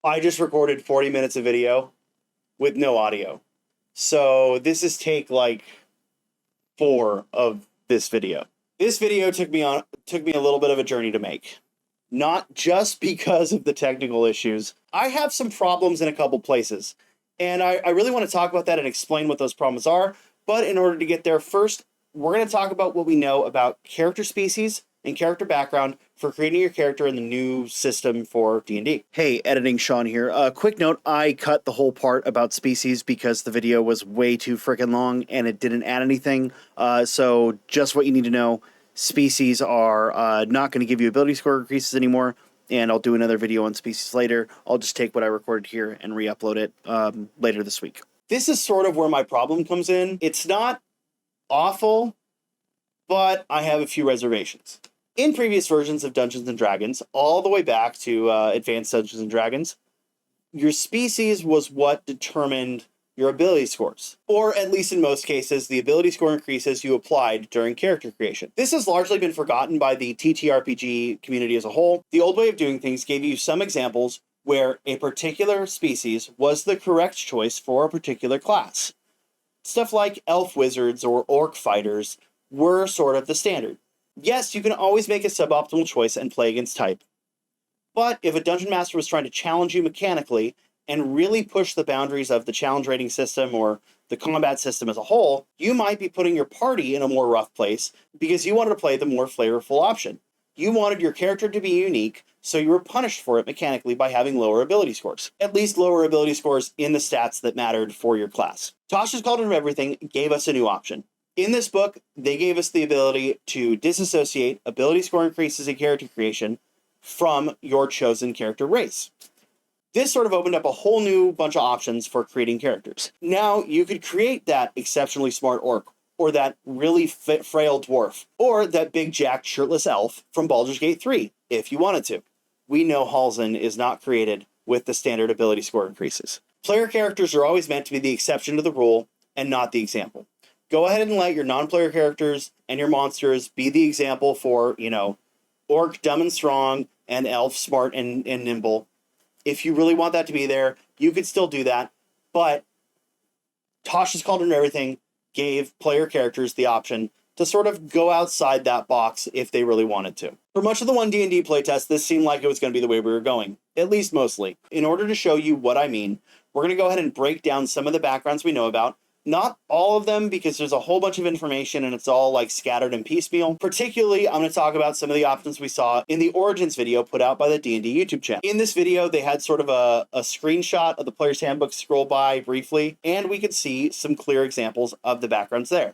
I just recorded 40 minutes of video with no audio. So this is take like 4 of this video. This video took me a little bit of a journey to make. Not just because of the technical issues. I have some problems in a couple places. And I really want to talk about that and explain what those problems are. But in order to get there, first, we're going to talk about what we know about character species and character background for creating your character in the new system for D&D. Hey, editing Sean here. Quick note, I cut the whole part about species because the video was way too freaking long and it didn't add anything. So just what you need to know, species are not going to give you ability score increases anymore, and I'll do another video on species later. I'll just take what I recorded here and re-upload it later this week. This is sort of where my problem comes in. It's not awful, but I have a few reservations. In previous versions of Dungeons & Dragons, all the way back to Advanced Dungeons & Dragons, your species was what determined your ability scores. Or, at least in most cases, the ability score increases you applied during character creation. This has largely been forgotten by the TTRPG community as a whole. The old way of doing things gave you some examples where a particular species was the correct choice for a particular class. Stuff like elf wizards or orc fighters were sort of the standard. Yes, you can always make a suboptimal choice and play against type. But if a dungeon master was trying to challenge you mechanically and really push the boundaries of the challenge rating system or the combat system as a whole, you might be putting your party in a more rough place because you wanted to play the more flavorful option. You wanted your character to be unique, so you were punished for it mechanically by having lower ability scores. At least lower ability scores in the stats that mattered for your class. Tasha's Cauldron of Everything gave us a new option. In this book, they gave us the ability to disassociate ability score increases in character creation from your chosen character race. This sort of opened up a whole new bunch of options for creating characters. Now, you could create that exceptionally smart orc, or that really frail dwarf, or that big jacked shirtless elf from Baldur's Gate 3, if you wanted to. We know Halsin is not created with the standard ability score increases. Player characters are always meant to be the exception to the rule and not the example. Go ahead and let your non-player characters and your monsters be the example for, orc dumb and strong and elf smart and nimble. If you really want that to be there, you could still do that. But Tasha's Cauldron and Everything gave player characters the option to sort of go outside that box if they really wanted to. For much of the OneDnD playtest, this seemed like it was going to be the way we were going, at least mostly. In order to show you what I mean, we're going to go ahead and break down some of the backgrounds we know about. Not all of them, because there's a whole bunch of information and it's all like scattered and piecemeal. Particularly, I'm going to talk about some of the options we saw in the Origins video put out by the D&D YouTube channel. In this video, they had sort of a screenshot of the Players Handbook scroll by briefly, and we could see some clear examples of the backgrounds there.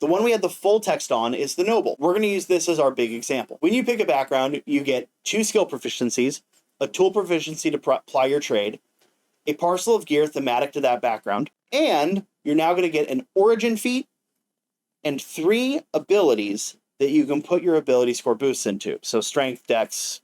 The one we had the full text on is the Noble. We're going to use this as our big example. When you pick a background, you get 2 skill proficiencies, a tool proficiency to ply your trade, a parcel of gear thematic to that background, and you're now going to get an origin feat and 3 abilities that you can put your ability score boosts into. So strength, dex,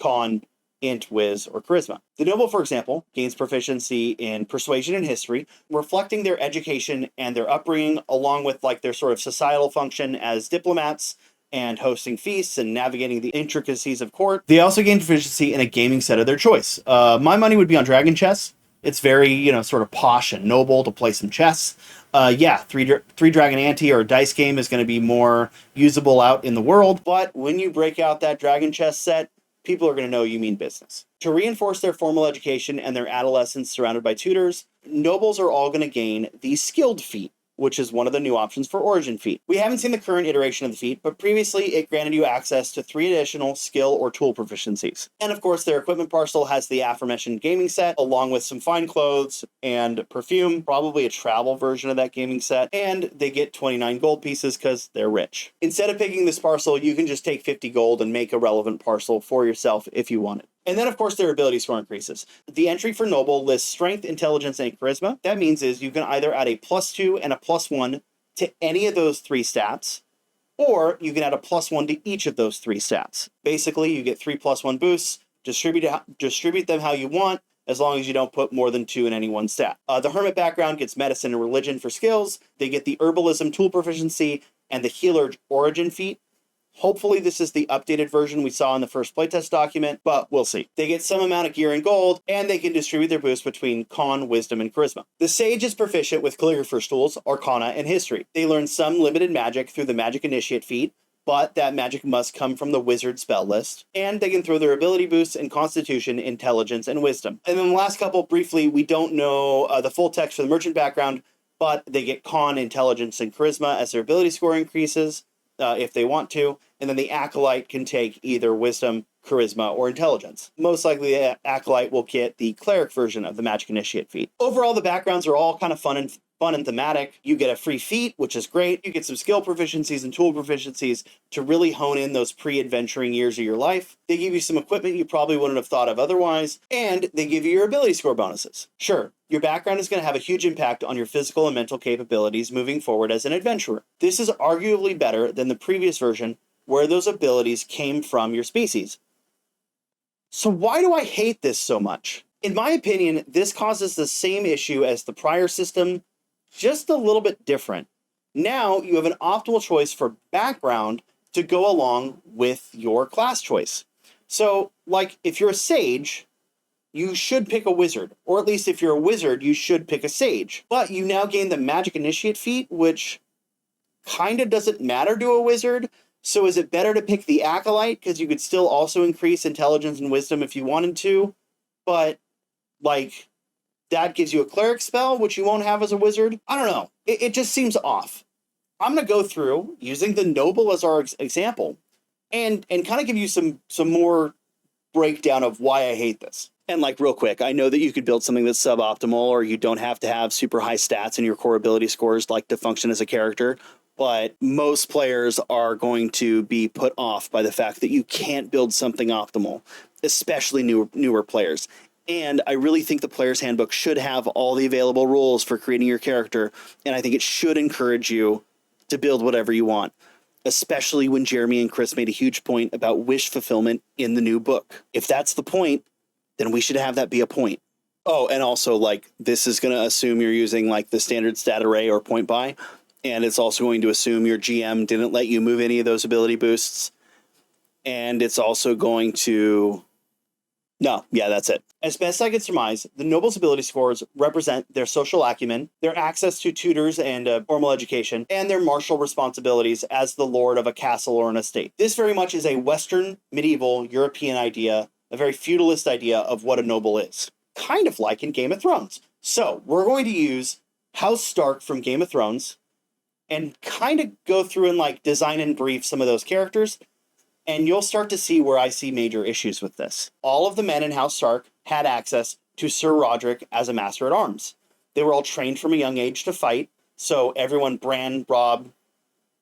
con, int, whiz, or charisma. The Noble, for example, gains proficiency in persuasion and history, reflecting their education and their upbringing, along with like their sort of societal function as diplomats and hosting feasts and navigating the intricacies of court. They also gain proficiency in a gaming set of their choice. My money would be on Dragon Chess. It's very, sort of posh and noble to play some chess. Three Dragon Ante or dice game is going to be more usable out in the world. But when you break out that Dragon Chess set, people are going to know you mean business. To reinforce their formal education and their adolescence surrounded by tutors, nobles are all going to gain the Skilled feat, which is one of the new options for Origin feat. We haven't seen the current iteration of the feat, but previously it granted you access to 3 additional skill or tool proficiencies. And of course, their equipment parcel has the aforementioned gaming set, along with some fine clothes and perfume, probably a travel version of that gaming set, and they get 29 gold pieces because they're rich. Instead of picking this parcel, you can just take 50 gold and make a relevant parcel for yourself if you want it. And then, of course, their ability score increases. The entry for Noble lists Strength, Intelligence, and Charisma. That means is you can either add a +2 and a +1 to any of those 3 stats, or you can add a +1 to each of those 3 stats. Basically, you get 3 +1 boosts, distribute them how you want, as long as you don't put more than 2 in any one stat. The Hermit background gets Medicine and Religion for skills. They get the Herbalism tool proficiency and the Healer Origin feat. Hopefully this is the updated version we saw in the first playtest document, but we'll see. They get some amount of gear and gold, and they can distribute their boosts between Con, Wisdom, and Charisma. The Sage is proficient with Calligrapher's tools, Arcana, and History. They learn some limited magic through the Magic Initiate feat, but that magic must come from the Wizard spell list, and they can throw their ability boosts in Constitution, Intelligence, and Wisdom. And then the last couple, briefly, we don't know the full text for the Merchant background, but they get Con, Intelligence, and Charisma as their ability score increases, if they want to, and then the Acolyte can take either Wisdom, Charisma, or Intelligence. Most likely the Acolyte will get the Cleric version of the Magic Initiate feat. Overall, the backgrounds are all kind of fun and thematic. You get a free feat, which is great. You get some skill proficiencies and tool proficiencies to really hone in those pre-adventuring years of your life. They give you some equipment you probably wouldn't have thought of otherwise, and they give you your ability score bonuses. Sure, your background is going to have a huge impact on your physical and mental capabilities moving forward as an adventurer. This is arguably better than the previous version, where those abilities came from your species. So why do I hate this so much? In my opinion, this causes the same issue as the prior system, just a little bit different. Now you have an optimal choice for background to go along with your class choice. So, like, if you're a sage, you should pick a wizard. Or at least if you're a wizard, you should pick a sage. But you now gain the Magic Initiate feat, which kind of doesn't matter to a wizard. So is it better to pick the Acolyte? Because you could still also increase Intelligence and Wisdom if you wanted to. But, like, that gives you a Cleric spell, which you won't have as a wizard. I don't know. It just seems off. I'm going to go through, using the Noble as our example, and kind of give you some more breakdown of why I hate this. And, like, real quick, I know that you could build something that's suboptimal, or you don't have to have super high stats in your core ability scores, like, to function as a character. But most players are going to be put off by the fact that you can't build something optimal, especially newer players. And I really think the Player's Handbook should have all the available rules for creating your character, and I think it should encourage you to build whatever you want, especially when Jeremy and Chris made a huge point about wish fulfillment in the new book. If that's the point, then we should have that be a point. Oh, and also, like, this is going to assume you're using, like, the standard stat array or point buy, and it's also going to assume your GM didn't let you move any of those ability boosts, and it's also going to... No, yeah, that's it. As best I can surmise, the Noble's ability scores represent their social acumen, their access to tutors and formal education, and their martial responsibilities as the lord of a castle or an estate. This very much is a Western, medieval, European idea, a very feudalist idea of what a noble is. Kind of like in Game of Thrones. So, we're going to use House Stark from Game of Thrones and kind of go through and, like, design and brief some of those characters, and you'll start to see where I see major issues with this. All of the men in House Stark had access to Sir Roderick as a master at arms. They were all trained from a young age to fight. So everyone, Bran, Robb,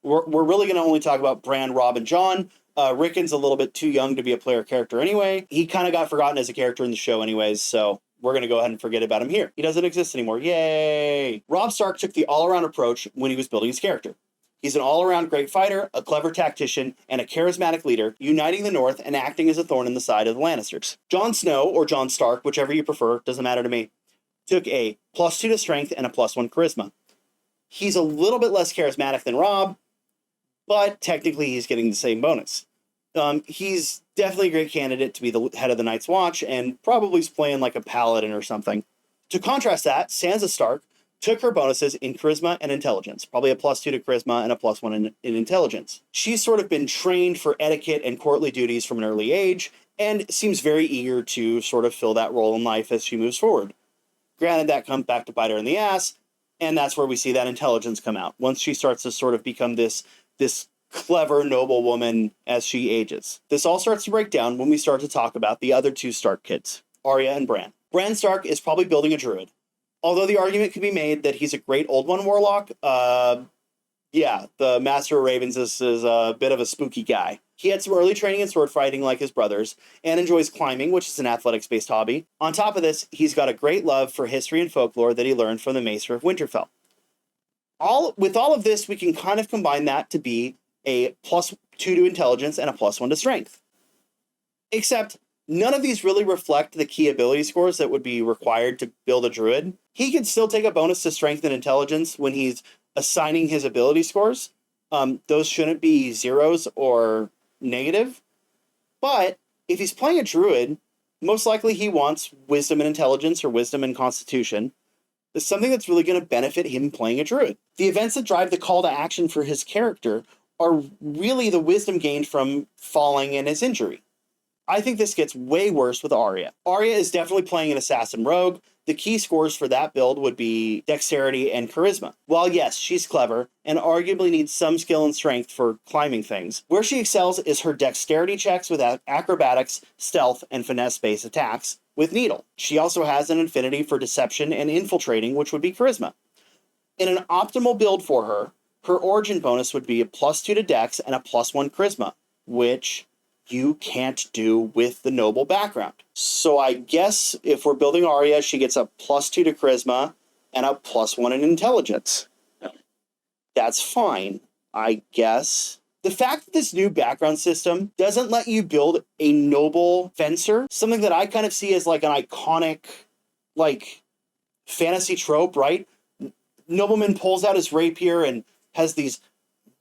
we're really going to only talk about Bran, Robb, and Jon. Rickon's a little bit too young to be a player character anyway. He kind of got forgotten as a character in the show anyways, so we're going to go ahead and forget about him here. He doesn't exist anymore. Yay! Robb Stark took the all-around approach when he was building his character. He's an all-around great fighter, a clever tactician, and a charismatic leader, uniting the North and acting as a thorn in the side of the Lannisters. Jon Snow, or Jon Stark, whichever you prefer, doesn't matter to me, took a +2 to strength and a +1 charisma. He's a little bit less charismatic than Robb, but technically he's getting the same bonus. He's definitely a great candidate to be the head of the Night's Watch, and probably is playing like a paladin or something. To contrast that, Sansa Stark took her bonuses in charisma and intelligence, probably a +2 to charisma and a +1 in intelligence. She's sort of been trained for etiquette and courtly duties from an early age, and seems very eager to sort of fill that role in life as she moves forward. Granted, that comes back to bite her in the ass, and that's where we see that intelligence come out, once she starts to sort of become this clever, noble woman as she ages. This all starts to break down when we start to talk about the other two Stark kids, Arya and Bran. Bran Stark is probably building a druid. Although the argument could be made that he's a great Old One warlock, yeah, the Master of Ravens is a bit of a spooky guy. He had some early training in sword fighting like his brothers, and enjoys climbing, which is an athletics-based hobby. On top of this, he's got a great love for history and folklore that he learned from the Maester of Winterfell. With all of this, we can kind of combine that to be a +2 to intelligence and a +1 to strength. Except, none of these really reflect the key ability scores that would be required to build a druid. He can still take a bonus to strength and intelligence when he's assigning his ability scores. Those shouldn't be zeros or negative. But if he's playing a druid, most likely he wants wisdom and intelligence or wisdom and constitution. It's something that's really going to benefit him playing a druid. The events that drive the call to action for his character are really the wisdom gained from falling and his injury. I think this gets way worse with Arya. Arya is definitely playing an assassin rogue. The key scores for that build would be dexterity and charisma. While yes, she's clever and arguably needs some skill and strength for climbing things, where she excels is her dexterity checks with acrobatics, stealth, and finesse-based attacks with Needle. She also has an affinity for deception and infiltrating, which would be charisma. In an optimal build for her, her origin bonus would be a +2 to dex and a +1 charisma, which you can't do with the noble background. So I guess if we're building Arya, she gets a +2 to charisma and a +1 in intelligence. That's fine, I guess. The fact that this new background system doesn't let you build a noble fencer, something that I kind of see as like an iconic, like, fantasy trope, right? Nobleman pulls out his rapier and has these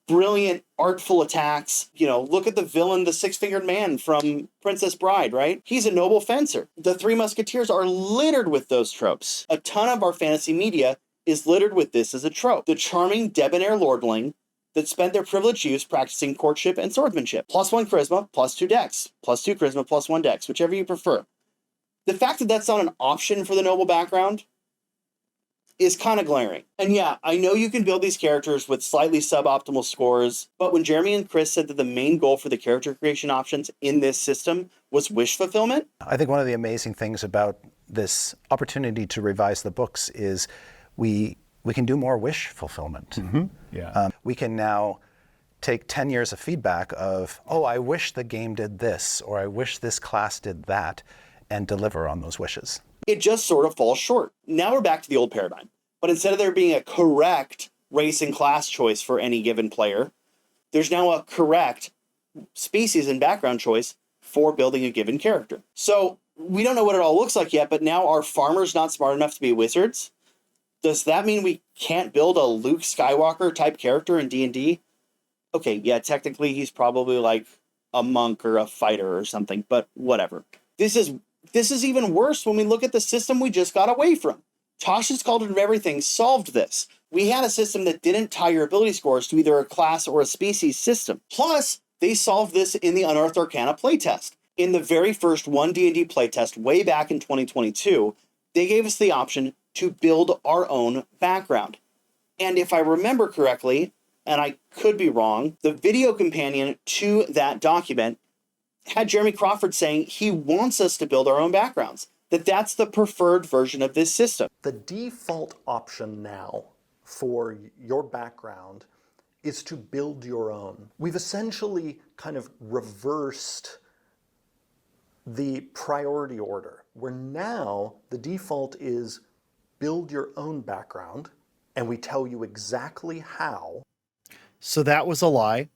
brilliant, artful attacks. You know, look at the villain, the Six-Fingered Man from Princess Bride, right? He's a noble fencer. The Three Musketeers are littered with those tropes. A ton of our fantasy media is littered with this as a trope. The charming, debonair lordling that spent their privileged youth practicing courtship and swordsmanship. +1 charisma, +2 dex. +2 charisma, +1 dex, whichever you prefer. The fact that that's not an option for the noble background is kind of glaring. And yeah, I know you can build these characters with slightly suboptimal scores, but when Jeremy and Chris said that the main goal for the character creation options in this system was wish fulfillment. I think one of the amazing things about this opportunity to revise the books is we can do more wish fulfillment. Mm-hmm. Yeah. We can now take 10 years of feedback of, oh, I wish the game did this, or I wish this class did that, and deliver on those wishes. It just sort of falls short. Now we're back to the old paradigm. But instead of there being a correct race and class choice for any given player, there's now a correct species and background choice for building a given character. So we don't know what it all looks like yet, but now are farmers not smart enough to be wizards? Does that mean we can't build a Luke Skywalker type character in D&D? Okay, yeah, technically he's probably like a monk or a fighter or something, but whatever. This is even worse when we look at the system we just got away from. Tasha's Cauldron of Everything solved this. We had a system that didn't tie your ability scores to either a class or a species system. Plus, they solved this in the Unearthed Arcana playtest. In the very first OneDnD playtest way back in 2022, they gave us the option to build our own background. And if I remember correctly, and I could be wrong, the video companion to that document had Jeremy Crawford saying he wants us to build our own backgrounds, that's the preferred version of this system. The default option now for your background is to build your own. We've essentially kind of reversed the priority order, where now the default is build your own background, and we tell you exactly how. So that was a lie.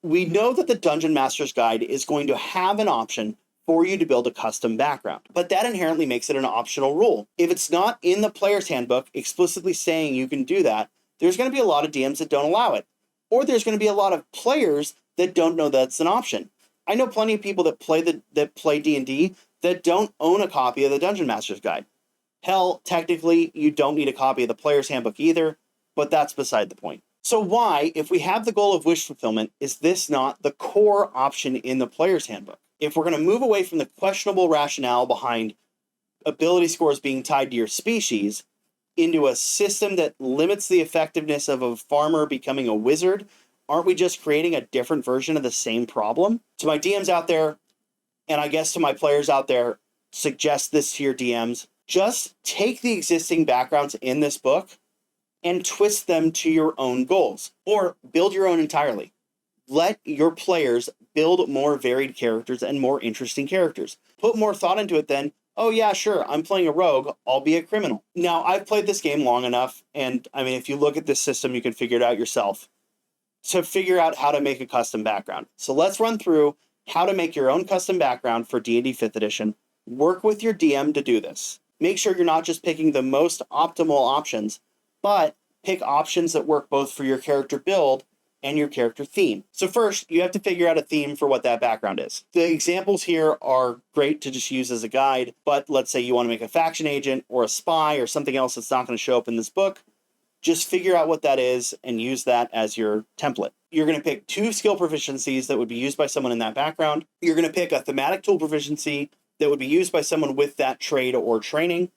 We know that the Dungeon Master's Guide is going to have an option for you to build a custom background, but that inherently makes it an optional rule. If it's not in the Player's Handbook explicitly saying you can do that, there's going to be a lot of DMs that don't allow it, or there's going to be a lot of players that don't know that's an option. I know plenty of people that play D&D that don't own a copy of the Dungeon Master's Guide. Hell, technically, you don't need a copy of the Player's Handbook either, but that's beside the point. So why, if we have the goal of wish fulfillment, is this not the core option in the Player's Handbook? If we're going to move away from the questionable rationale behind ability scores being tied to your species into a system that limits the effectiveness of a farmer becoming a wizard, aren't we just creating a different version of the same problem? To my DMs out there, and I guess to my players out there, suggest this to your DMs. Just take the existing backgrounds in this book and twist them to your own goals, or build your own entirely. Let your players build more varied characters and more interesting characters. Put more thought into it than, oh yeah, sure, I'm playing a rogue, I'll be a criminal. Now, I've played this game long enough, and I mean, if you look at this system, you can figure it out yourself, to figure out how to make a custom background. So let's run through how to make your own custom background for D&D 5th edition. Work with your DM to do this. Make sure you're not just picking the most optimal options, but pick options that work both for your character build and your character theme. So first, you have to figure out a theme for what that background is. The examples here are great to just use as a guide, but let's say you want to make a faction agent or a spy or something else that's not going to show up in this book. Just figure out what that is and use that as your template. You're going to pick 2 skill proficiencies that would be used by someone in that background. You're going to pick a thematic tool proficiency that would be used by someone with that trade or training.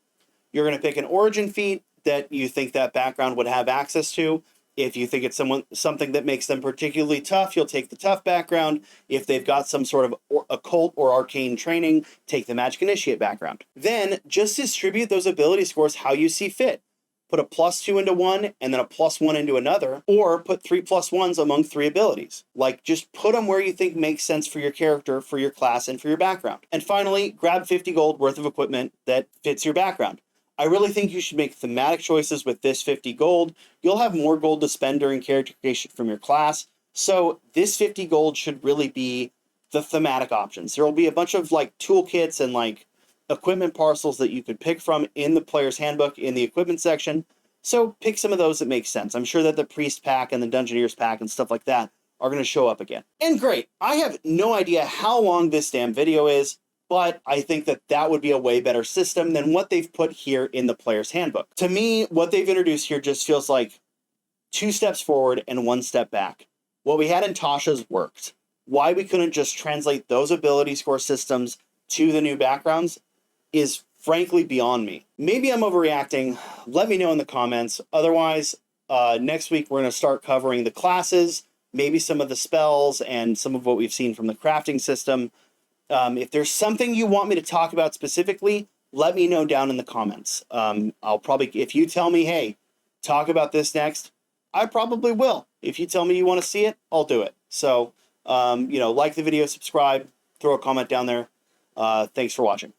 You're going to pick an origin feat that you think that background would have access to. If you think it's something that makes them particularly tough, you'll take the tough background. If they've got some sort of occult or arcane training, take the magic initiate background. Then just distribute those ability scores how you see fit. Put a +2 into one and then a +1 into another, or put 3 +1s among 3 abilities. Like, just put them where you think makes sense for your character, for your class, and for your background. And finally, grab 50 gold worth of equipment that fits your background. I really think you should make thematic choices with this 50 gold. You'll have more gold to spend during character creation from your class. So this 50 gold should really be the thematic options. There will be a bunch of like toolkits and like equipment parcels that you could pick from in the player's handbook in the equipment section. So pick some of those that make sense. I'm sure that the priest pack and the dungeoneer's pack and stuff like that are going to show up again. And great. I have no idea how long this damn video is, but I think that that would be a way better system than what they've put here in the player's handbook. To me, what they've introduced here just feels like 2 steps forward and 1 step back. What we had in Tasha's worked. Why we couldn't just translate those ability score systems to the new backgrounds is frankly beyond me. Maybe I'm overreacting. Let me know in the comments. Otherwise, next week we're going to start covering the classes, maybe some of the spells, and some of what we've seen from the crafting system. If there's something you want me to talk about specifically, let me know down in the comments. I'll probably, if you tell me, hey, talk about this next, I probably will. If you tell me you want to see it, I'll do it. So, like the video, subscribe, throw a comment down there. Thanks for watching.